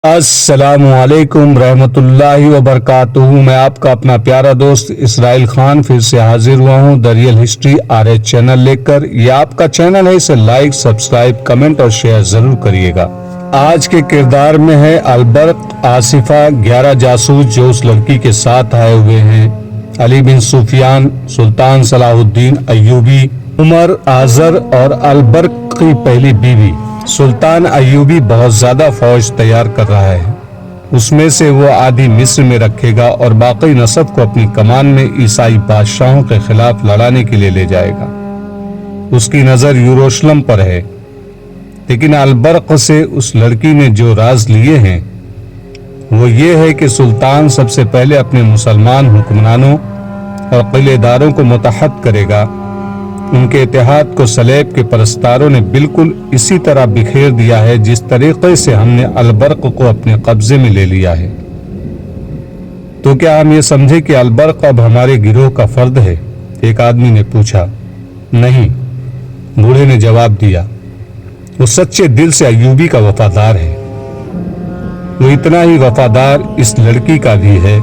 السلام علیکم رحمۃ اللہ وبرکاتہ۔ میں آپ کا اپنا پیارا دوست اسرائیل خان پھر سے حاضر ہوا ہوں the real history RH channel لے کر۔ یہ آپ کا چینل ہے، اسے لائک، سبسکرائب، کمنٹ اور شیئر ضرور کریے گا۔ آج کے کردار میں ہے البرق، آصفہ، 11 جاسوس جو اس لڑکی کے ساتھ آئے ہوئے ہیں، علی بن سفیان، سلطان صلاح الدین ایوبی، عمر آذر اور البرق کی پہلی بیوی۔ سلطان ایوبی بہت زیادہ فوج تیار کر رہا ہے، اس میں سے وہ آدھی مصر میں رکھے گا اور باقی نصب کو اپنی کمان میں عیسائی بادشاہوں کے خلاف لڑانے کے لیے لے جائے گا۔ اس کی نظر یروشلم پر ہے، لیکن البرق سے اس لڑکی نے جو راز لیے ہیں وہ یہ ہے کہ سلطان سب سے پہلے اپنے مسلمان حکمرانوں اور قلعے داروں کو متحد کرے گا۔ ان کے اتحاد کو صلیب کے پرستاروں نے بالکل اسی طرح بکھیر دیا ہے جس طریقے سے ہم نے البرق کو اپنے قبضے میں لے لیا ہے۔ تو کیا ہم یہ سمجھے کہ البرق اب ہمارے گروہ کا فرد ہے؟ ایک آدمی نے پوچھا۔ نہیں، بوڑھے نے جواب دیا، وہ سچے دل سے ایوبی کا وفادار ہے۔ وہ اتنا ہی وفادار اس لڑکی کا بھی ہے۔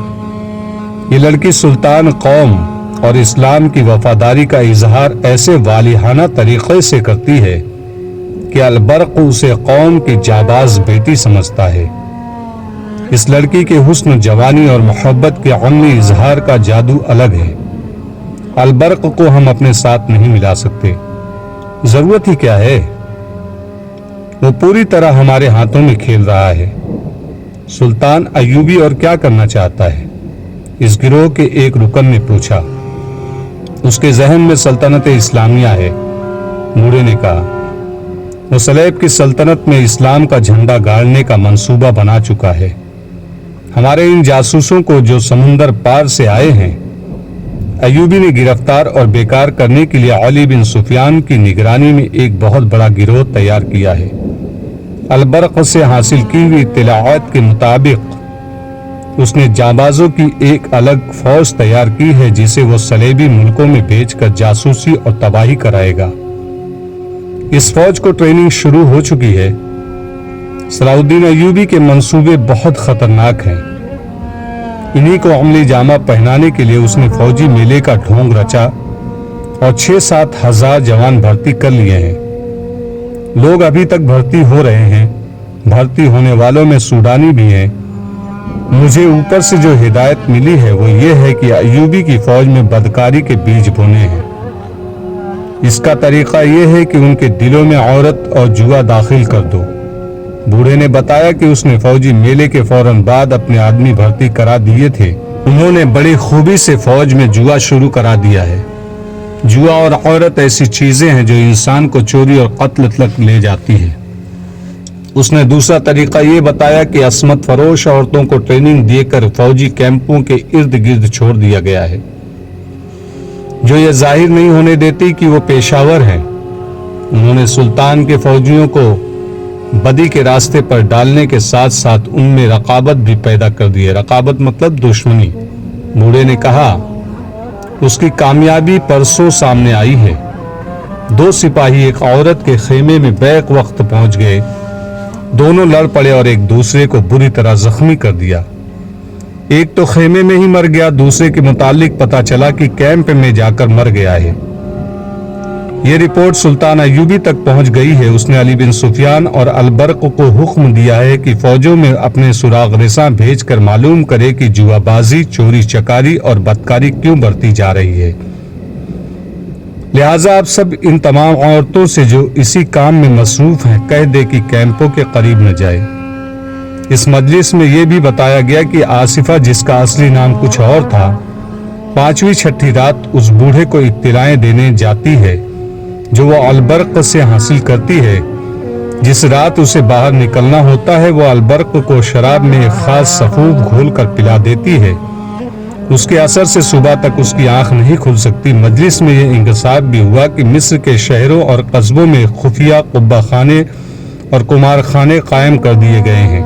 یہ لڑکی سلطان قوم اور اسلام کی وفاداری کا اظہار ایسے والیحانہ طریقے سے کرتی ہے کہ البرق اسے قوم کی جاباز بیٹی سمجھتا ہے۔ اس لڑکی کے حسن، جوانی اور محبت کے عملی اظہار کا جادو الگ ہے۔ البرق کو ہم اپنے ساتھ نہیں ملا سکتے، ضرورت ہی کیا ہے؟ وہ پوری طرح ہمارے ہاتھوں میں کھیل رہا ہے۔ سلطان ایوبی اور کیا کرنا چاہتا ہے؟ اس گروہ کے ایک رکن نے پوچھا۔ اس کے ذہن میں سلطنت اسلامیہ ہے، بوڑھے نے کہا۔ وہ صلیب کی سلطنت میں اسلام کا جھنڈا گاڑنے کا منصوبہ بنا چکا ہے۔ ہمارے ان جاسوسوں کو جو سمندر پار سے آئے ہیں، ایوبی نے گرفتار اور بیکار کرنے کے لیے علی بن سفیان کی نگرانی میں ایک بہت بڑا گروہ تیار کیا ہے۔ البرق سے حاصل کی ہوئی اطلاعات کے مطابق اس نے جانبازوں کی ایک الگ فوج تیار کی ہے جسے وہ صلیبی ملکوں میں بھیج کر جاسوسی اور تباہی کرائے گا۔ اس فوج کو ٹریننگ شروع ہو چکی ہے۔ صلاح الدین ایوبی کے منصوبے بہت خطرناک ہیں۔ انہی کو عملی جامہ پہنانے کے لیے اس نے فوجی میلے کا ڈھونگ رچا اور 6-7 ہزار جوان بھرتی کر لیے ہیں۔ لوگ ابھی تک بھرتی ہو رہے ہیں۔ بھرتی ہونے والوں میں سوڈانی بھی ہیں۔ مجھے اوپر سے جو ہدایت ملی ہے وہ یہ ہے کہ ایوبی کی فوج میں بدکاری کے بیج بونے ہیں۔ اس کا طریقہ یہ ہے کہ ان کے دلوں میں عورت اور جوا داخل کر دو۔ بوڑھے نے بتایا کہ اس نے فوجی میلے کے فوراً بعد اپنے آدمی بھرتی کرا دیے تھے۔ انہوں نے بڑی خوبی سے فوج میں جوا شروع کرا دیا ہے۔ جوا اور عورت ایسی چیزیں ہیں جو انسان کو چوری اور قتل تک لے جاتی ہے۔ اس نے دوسرا طریقہ یہ بتایا کہ عصمت فروش عورتوں کو ٹریننگ دے کر فوجی کیمپوں کے ارد گرد چھوڑ دیا گیا ہے، جو یہ ظاہر نہیں ہونے دیتی کہ وہ پیشاور ہیں۔ انہوں نے سلطان کے فوجیوں کو بدی کے راستے پر ڈالنے کے ساتھ ساتھ ان میں رقابت بھی پیدا کر دی ہے۔ رقابت مطلب دشمنی۔ بوڑھے نے کہا، اس کی کامیابی پرسوں سامنے آئی ہے۔ 2 سپاہی ایک عورت کے خیمے میں بیک وقت پہنچ گئے۔ دونوں لڑ پڑے اور ایک دوسرے کو بری طرح زخمی کر دیا۔ ایک تو خیمے میں ہی مر گیا، دوسرے کے متعلق پتا چلا کہ کیمپ میں جا کر مر گیا ہے۔ یہ رپورٹ سلطان ایوبی تک پہنچ گئی ہے۔ اس نے علی بن سفیان اور البرق کو حکم دیا ہے کہ فوجوں میں اپنے سراغ رساں بھیج کر معلوم کرے کہ جوا بازی، چوری چکاری اور بدکاری کیوں بڑھتی جا رہی ہے۔ لہٰذا آپ سب ان تمام عورتوں سے جو اسی کام میں مصروف ہیں کہہ دے کہ کیمپوں کے قریب نہ جائے۔ اس مجلس میں یہ بھی بتایا گیا کہ آصفہ، جس کا اصلی نام کچھ اور تھا، 5ویں 6ٹھی رات اس بوڑھے کو اطلاعیں دینے جاتی ہے جو وہ البرق سے حاصل کرتی ہے۔ جس رات اسے باہر نکلنا ہوتا ہے وہ البرق کو شراب میں ایک خاص سفوف گھول کر پلا دیتی ہے۔ اس کے اثر سے صبح تک اس کی آنکھ نہیں کھل سکتی۔ مجلس میں یہ انکشاف بھی ہوا کہ مصر کے شہروں اور قصبوں میں خفیہ قبہ خانے اور قمار خانے قائم کر دیے گئے ہیں۔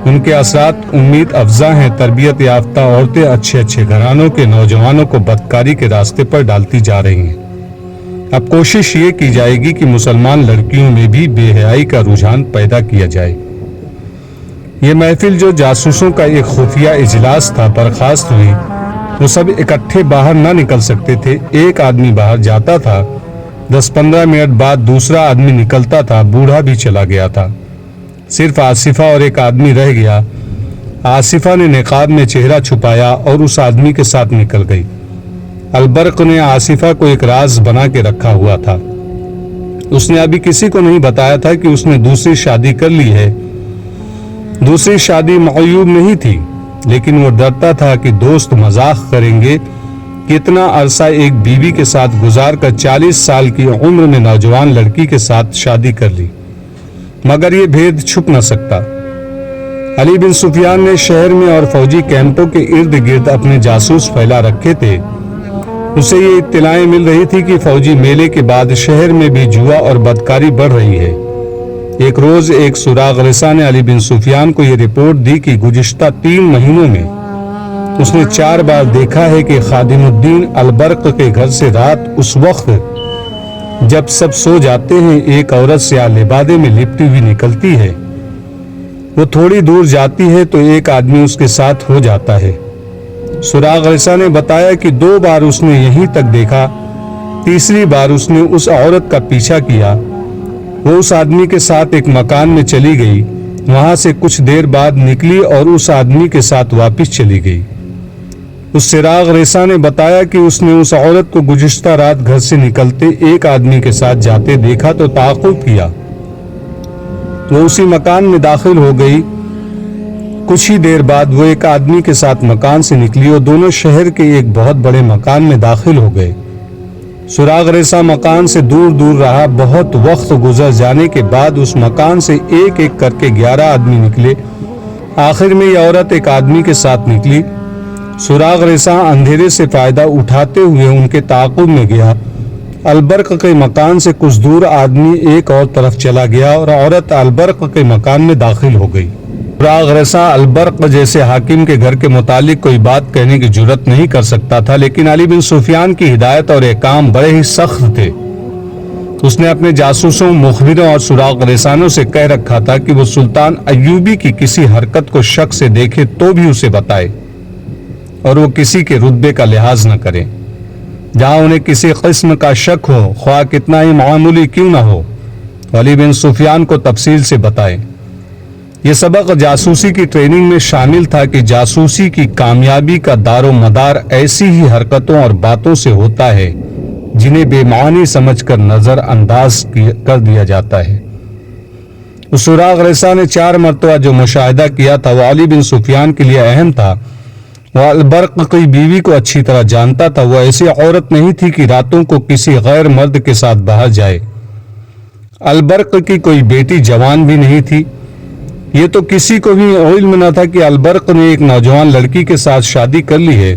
ان کے اثرات امید افزا ہیں۔ تربیت یافتہ عورتیں اچھے گھرانوں کے نوجوانوں کو بدکاری کے راستے پر ڈالتی جا رہی ہیں۔ اب کوشش یہ کی جائے گی کہ مسلمان لڑکیوں میں بھی بے حیائی کا رجحان پیدا کیا جائے۔ یہ محفل جو جاسوسوں کا ایک خفیہ اجلاس تھا برخاست ہوئی۔ وہ سب اکٹھے باہر نہ نکل سکتے تھے۔ ایک آدمی باہر جاتا تھا، 10-15 منٹ بعد دوسرا آدمی نکلتا تھا، بوڑھا بھی چلا گیا تھا، صرف آصفہ اور ایک آدمی رہ گیا۔ آصفہ نے نقاب میں چہرہ چھپایا اور اس آدمی کے ساتھ نکل گئی۔ البرق نے آصفہ کو ایک راز بنا کے رکھا ہوا تھا۔ اس نے ابھی کسی کو نہیں بتایا تھا کہ اس نے دوسری شادی کر لی ہے۔ دوسری شادی معیوب نہیں تھی، لیکن وہ ڈرتا تھا کہ دوست مذاق کریں گے کہ اتنا عرصہ ایک بیوی کے ساتھ گزار کر 40 سال کی عمر میں نوجوان لڑکی کے ساتھ شادی کر لی، مگر یہ بھید چھپ نہ سکتا۔ علی بن سفیان نے شہر میں اور فوجی کیمپوں کے ارد گرد اپنے جاسوس پھیلا رکھے تھے۔ اسے یہ اطلاعیں مل رہی تھی کہ فوجی میلے کے بعد شہر میں بھی جوا اور بدکاری بڑھ رہی ہے۔ ایک روز ایک سراغ رساں نے علی بن سفیان کو یہ رپورٹ دی کہ گزشتہ 3 مہینوں میں اس نے 4 بار دیکھا ہے کہ خادم الدین البرق کے گھر سے رات اس وقت جب سب سو جاتے ہیں ایک عورت سیاہ لبادے میں لپٹی ہوئی نکلتی ہے۔ وہ تھوڑی دور جاتی ہے تو ایک آدمی اس کے ساتھ ہو جاتا ہے۔ سراغ رساں نے بتایا کہ 2 بار اس نے یہیں تک دیکھا، تیسری بار اس نے اس عورت کا پیچھا کیا۔ وہ اس آدمی کے ساتھ ایک مکان میں چلی گئی، وہاں سے کچھ دیر بعد نکلی اور اس آدمی کے ساتھ واپس چلی گئی۔ اس سراغ رساں نے بتایا کہ اس نے اس عورت کو گزشتہ رات گھر سے نکلتے ایک آدمی کے ساتھ جاتے دیکھا تو تعاقب کیا۔ وہ اسی مکان میں داخل ہو گئی۔ کچھ ہی دیر بعد وہ ایک آدمی کے ساتھ مکان سے نکلی اور دونوں شہر کے ایک بہت بڑے مکان میں داخل ہو گئے۔ سراغ رساں مکان سے دور دور رہا۔ بہت وقت گزر جانے کے بعد اس مکان سے ایک ایک کر کے 11 آدمی نکلے۔ آخر میں یہ عورت ایک آدمی کے ساتھ نکلی۔ سراغ رساں اندھیرے سے فائدہ اٹھاتے ہوئے ان کے تعاقب میں گیا۔ البرق کے مکان سے کچھ دور آدمی ایک اور طرف چلا گیا اور عورت البرق کے مکان میں داخل ہو گئی۔ سراغ رساں البرق جیسے حاکم کے گھر کے متعلق کوئی بات کہنے کی جرات نہیں کر سکتا تھا، لیکن علی بن سفیان کی ہدایت اور احکام بڑے ہی سخت تھے۔ اس نے اپنے جاسوسوں، مخبروں اور سراغ رسانوں سے کہہ رکھا تھا کہ وہ سلطان ایوبی کی کسی حرکت کو شک سے دیکھے تو بھی اسے بتائے اور وہ کسی کے رتبے کا لحاظ نہ کرے۔ جہاں انہیں کسی قسم کا شک ہو، خواہ کتنا ہی معمولی کیوں نہ ہو، علی بن سفیان کو تفصیل سے بتائے۔ یہ سبق جاسوسی کی ٹریننگ میں شامل تھا کہ جاسوسی کی کامیابی کا دار و مدار ایسی ہی حرکتوں اور باتوں سے ہوتا ہے جنہیں بے معنی سمجھ کر نظر انداز کر دیا جاتا ہے۔ اس سراغ رساں نے 4 مرتبہ جو مشاہدہ کیا تھا وہ علی بن سفیان کے لیے اہم تھا۔ وہ البرق کی بیوی کو اچھی طرح جانتا تھا۔ وہ ایسی عورت نہیں تھی کہ راتوں کو کسی غیر مرد کے ساتھ باہر جائے۔ البرق کی کوئی بیٹی جوان بھی نہیں تھی۔ یہ تو کسی کو بھی علم نہ تھا کہ البرق نے ایک نوجوان لڑکی کے ساتھ شادی کر لی ہے۔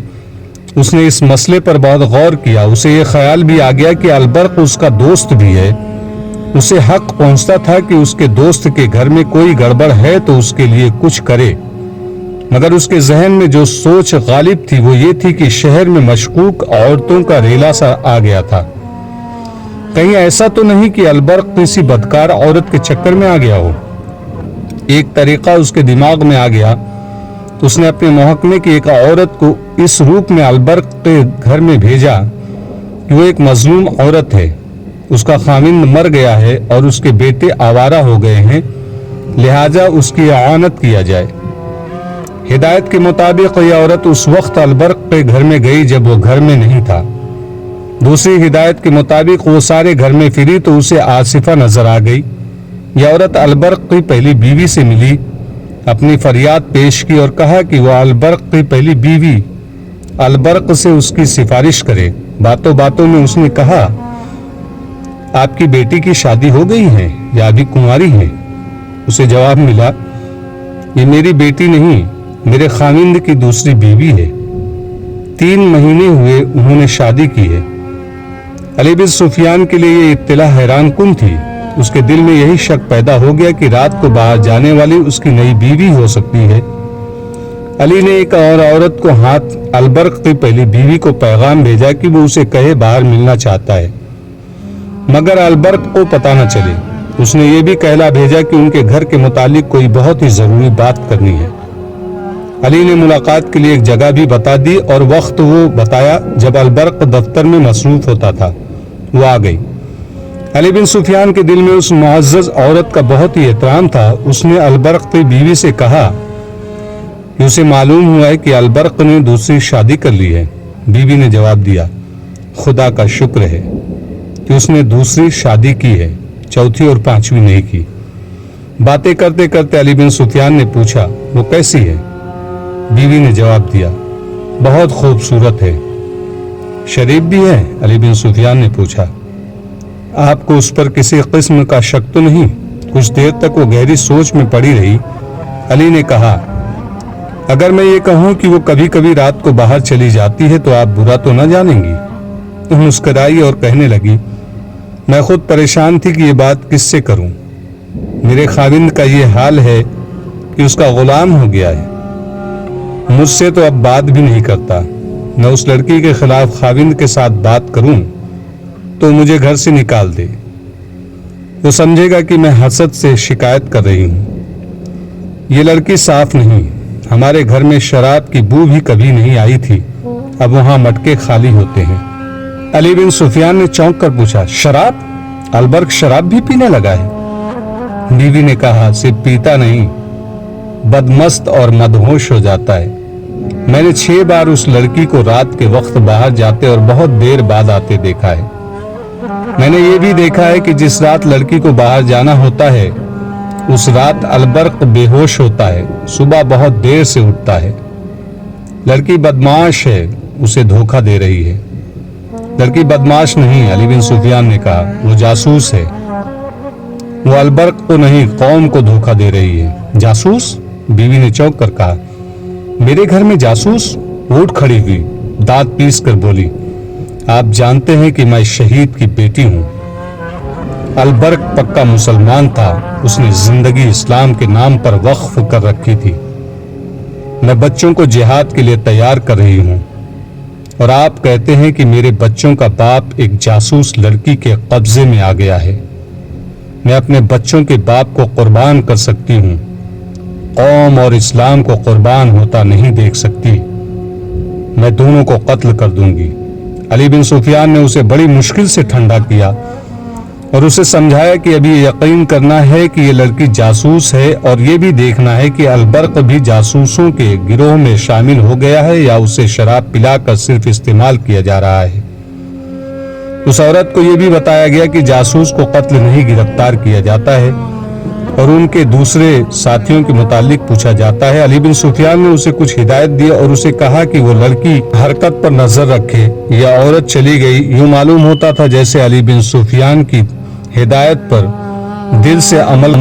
اس نے اس مسئلے پر بہت غور کیا۔ اسے یہ خیال بھی آ گیا کہ البرق اس کا دوست بھی ہے۔ اسے حق پہنچتا تھا کہ اس کے دوست کے گھر میں کوئی گڑبڑ ہے تو اس کے لیے کچھ کرے، مگر اس کے ذہن میں جو سوچ غالب تھی وہ یہ تھی کہ شہر میں مشکوک عورتوں کا ریلا سا آ گیا تھا۔ کہیں ایسا تو نہیں کہ البرق کسی بدکار عورت کے چکر میں آ گیا ہو۔ ایک طریقہ اس کے دماغ میں آ گیا۔ اس نے اپنے محکمے کی ایک عورت کو اس روپ میں البرق کے گھر میں بھیجا کہ وہ ایک مظلوم عورت ہے، اس کا خاوند مر گیا ہے اور اس کے بیٹے آوارہ ہو گئے ہیں، لہٰذا اس کی اعانت کیا جائے۔ ہدایت کے مطابق یہ عورت اس وقت البرق کے گھر میں گئی جب وہ گھر میں نہیں تھا۔ دوسری ہدایت کے مطابق وہ سارے گھر میں پھری تو اسے آصفہ نظر آ گئی۔ یہ عورت البرق کی پہلی بیوی سے ملی، اپنی فریاد پیش کی اور کہا کہ وہ البرق کی پہلی بیوی البرق سے اس کی سفارش کرے۔ باتوں باتوں میں اس نے کہا، آپ کی بیٹی کی شادی ہو گئی ہے یا ابھی کنواری ہے؟ اسے جواب ملا، یہ میری بیٹی نہیں، میرے خاوند کی دوسری بیوی ہے، 3 مہینے ہوئے انہوں نے شادی کی ہے۔ علی بن سفیان کے لیے یہ اطلاع حیران کن تھی۔ اس کے دل میں یہی شک پیدا ہو گیا کہ رات کو باہر جانے والی اس کی نئی بیوی ہو سکتی ہے۔ علی نے ایک اور عورت کو ہاتھ البرق کی پہلی بیوی کو پیغام بھیجا کہ وہ اسے کہے باہر ملنا چاہتا ہے، مگر البرق کو پتہ نہ چلے۔ اس نے یہ بھی کہلا بھیجا کہ ان کے گھر کے متعلق کوئی بہت ہی ضروری بات کرنی ہے۔ علی نے ملاقات کے لیے ایک جگہ بھی بتا دی اور وقت وہ بتایا جب البرق دفتر میں مصروف ہوتا تھا۔ وہ آ گئی۔ علی بن سفیان کے دل میں اس معزز عورت کا بہت ہی احترام تھا۔ اس نے البرق کی بیوی سے کہا کہ اسے معلوم ہوا ہے کہ البرق نے دوسری شادی کر لی ہے۔ بیوی نے جواب دیا، خدا کا شکر ہے کہ اس نے دوسری شادی کی ہے، چوتھی اور پانچویں نہیں کی۔ باتیں کرتے کرتے علی بن سفیان نے پوچھا، وہ کیسی ہے؟ بیوی نے جواب دیا، بہت خوبصورت ہے۔ شریف بھی ہے؟ علی بن سفیان نے پوچھا۔ آپ کو اس پر کسی قسم کا شک تو نہیں؟ کچھ دیر تک وہ گہری سوچ میں پڑی رہی۔ علی نے کہا، اگر میں یہ کہوں کہ وہ کبھی کبھی رات کو باہر چلی جاتی ہے تو آپ برا تو نہ جانیں گی؟ وہ مسکرائی اور کہنے لگی، میں خود پریشان تھی کہ یہ بات کس سے کروں۔ میرے خاوند کا یہ حال ہے کہ اس کا غلام ہو گیا ہے، مجھ سے تو اب بات بھی نہیں کرتا۔ میں اس لڑکی کے خلاف خاوند کے ساتھ بات کروں تو مجھے گھر سے نکال دے۔ وہ سمجھے گا کہ میں حسد سے شکایت کر رہی ہوں۔ یہ لڑکی صاف نہیں، ہمارے گھر میں شراب کی بو بھی کبھی نہیں آئی تھی، اب وہاں مٹکے خالی ہوتے ہیں۔ علی بن سفیان نے چونک کر پوچھا، شراب؟ البرق شراب بھی پینے لگا ہے؟ بیوی نے کہا، صرف پیتا نہیں، بدمست اور مدہوش ہو جاتا ہے۔ میں نے 6 بار اس لڑکی کو رات کے وقت باہر جاتے اور بہت دیر بعد آتے دیکھا ہے۔ میں نے یہ بھی دیکھا ہے کہ جس رات لڑکی کو باہر جانا ہوتا ہے اس رات البرق بے ہوش ہوتا ہے، صبح بہت دیر سے اٹھتا ہے۔ لڑکی بدمعاش ہے، اسے دھوکہ دے رہی ہے۔ لڑکی بدمعاش نہیں، علی بن سفیان نے کہا، وہ جاسوس ہے۔ وہ البرق کو نہیں، قوم کو دھوکہ دے رہی ہے۔ جاسوس؟ بیوی نے چونک کر کہا، میرے گھر میں جاسوس؟ وہ اٹھ کھڑی ہوئی، دانت پیس کر بولی، آپ جانتے ہیں کہ میں شہید کی بیٹی ہوں۔ البرق پکا مسلمان تھا، اس نے زندگی اسلام کے نام پر وقف کر رکھی تھی۔ میں بچوں کو جہاد کے لیے تیار کر رہی ہوں اور آپ کہتے ہیں کہ میرے بچوں کا باپ ایک جاسوس لڑکی کے قبضے میں آ گیا ہے۔ میں اپنے بچوں کے باپ کو قربان کر سکتی ہوں، قوم اور اسلام کو قربان ہوتا نہیں دیکھ سکتی۔ میں دونوں کو قتل کر دوں گی۔ علی بن سفیان نے اسے بڑی مشکل سے ٹھنڈا کیا اور اسے سمجھایا کہ ابھی یقین کرنا ہے کہ یہ لڑکی جاسوس ہے اور یہ بھی دیکھنا ہے کہ البرق بھی جاسوسوں کے گروہ میں شامل ہو گیا ہے یا اسے شراب پلا کر صرف استعمال کیا جا رہا ہے۔ اس عورت کو یہ بھی بتایا گیا کہ جاسوس کو قتل نہیں گرفتار کیا جاتا ہے اور ان کے دوسرے ساتھیوں کے متعلق پوچھا جاتا ہے۔ علی بن سفیان نے اسے کچھ ہدایت دی اور اسے کہا کہ وہ لڑکی حرکت پر نظر رکھے۔ یہ عورت چلی گئی۔ یوں معلوم ہوتا تھا جیسے علی بن سفیان کی ہدایت پر دل سے عمل